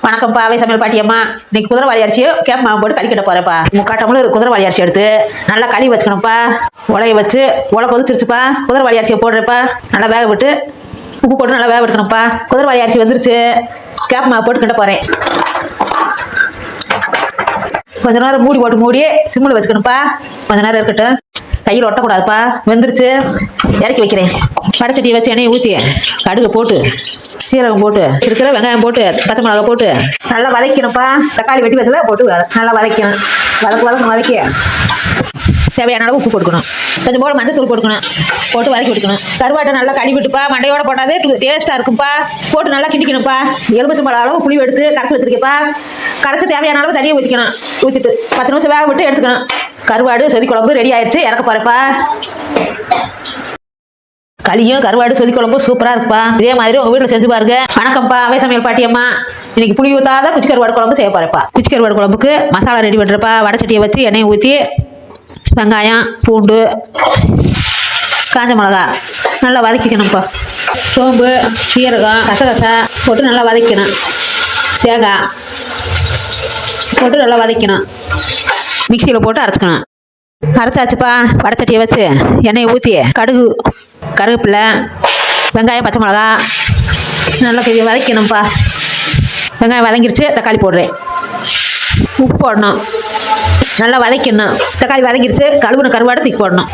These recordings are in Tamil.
வணக்கம்ப்பா, அவை சமையல் பாட்டியம்மா. இன்னைக்கு குதிரைவாலி அரிசியை கேப் மாவு போட்டு களி கட்ட போறேன்ப்பா. 3/4 டம்ளர் குதிரைவாலி அரிசி எடுத்து நல்லா களி வச்சுக்கணும்ப்பா. உலைய வச்சு உலை கொதிச்சிருச்சுப்பா. குதிரைவாலி அரிசியை போடுறப்பா. நல்லா வேக விட்டு உப்பு போட்டு நல்லா வேக விட்டுக்கணும்ப்பா. குதிரைவாலி அரிசி வந்துருச்சு. கேப் மாவு போட்டு கட்ட போறேன். கொஞ்ச நேரம் மூடி சிம்மில் வச்சுக்கணும்ப்பா. கொஞ்ச நேரம் இருக்கட்டும். கையில் ஒட்டக்கூடாதுப்பா. வெந்துருச்சு. இறக்கி வைக்கிறேன். வடைச்சட்டியை வச்சு எண்ணெயை ஊற்றி கடுகு போட்டு சீரகம் போட்டு இருக்கிற வெங்காயம் போட்டு பச்சை மிளகா போட்டு நல்லா வதக்கணும்ப்பா. தக்காளி வெட்டி வச்சதை போட்டு நல்லா வதக்கணும். வதக்கி தேவையான அளவு உப்பு கொடுக்கணும். கொஞ்சம் போல மஞ்சள் தூள் கொடுக்கணும். போட்டு வதக்கி விட்டுக்கணும். கருவாட்டை நல்லா கழுவிட்டுப்பா. மண்டையோட போட்டாதே டேஸ்ட்டாக இருக்கும்ப்பா. போட்டு நல்லா கிண்டிக்கணும்ப்பா. எலுமிச்சம்பழம் அளவு புளி எடுத்து கரைச்சி வச்சிருக்கப்பா. கரைச்சி தேவையான அளவு தண்ணியை ஊற்றிட்டு 10 நிமிஷம் வேக விட்டு எடுத்துக்கணும். கருவாடு சொதி குழம்பு ரெடி ஆயிடுச்சு. இறக்க போறப்பா. களியும் கருவாடு சொதி குழம்பு சூப்பராக இருக்குப்பா. இதே மாதிரி உங்கள் வீட்டில் செஞ்சு பாருங்க. வணக்கம்ப்பா, அவை சமையல் பாட்டியம்மா. இன்னைக்கு புளி ஊற்றாத குச்சி கருவாடு குழம்பு செய்ய போறப்பா. குச்சி கருவாடு குழம்புக்கு மசாலா ரெடி பண்ணுறப்பா. வடைச்சட்டியை வச்சு எண்ணெயை ஊற்றி வெங்காயம் பூண்டு காஞ்ச மிளகா நல்லா வதக்கிக்கணும்ப்பா. சோம்பு சீரகம் கசகசா போட்டு நல்லா வதக்கணும். தேங்காய் போட்டு நல்லா வதக்கணும். மிக்சியில் போட்டு அரைச்சிக்கணும். அரைச்சாச்சுப்பா. வடைச்சட்டியை வச்சு எண்ணெயை ஊற்றி கடுகு கருவேப்பிலை வெங்காயம் பச்சை மிளகா நல்லா வதக்கணும்ப்பா. வெங்காயம் வதங்கிருச்சு. தக்காளி போடுறேன். உப்பு போடணும். நல்லா வதக்கணும். தக்காளி வதங்கிருச்சு. கழுவுன கருவாடு தூக்கி போடணும்.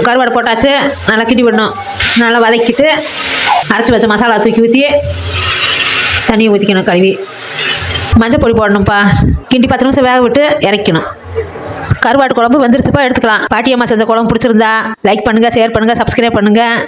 கருவாடு போட்டாச்சு. நல்லா கிண்டி விடணும். நல்லா வதக்கிட்டு அரைச்சி வச்ச மசாலா தூக்கி ஊற்றி தண்ணியை ஊற்றிக்கணும். கழுவி மஞ்சள் பொடி போடணும்ப்பா. கிண்டி 10 நிமிஷம் வேக விட்டு இறக்கணும். கருவாடு குழம்பு வந்துருச்சுப்பா. எடுத்துக்கலாம். பாட்டியம்மா செஞ்ச குழம்பு பிடிச்சிருந்தா லைக் பண்ணுங்கள், ஷேர் பண்ணுங்கள், சப்ஸ்கிரைப் பண்ணுங்கள்.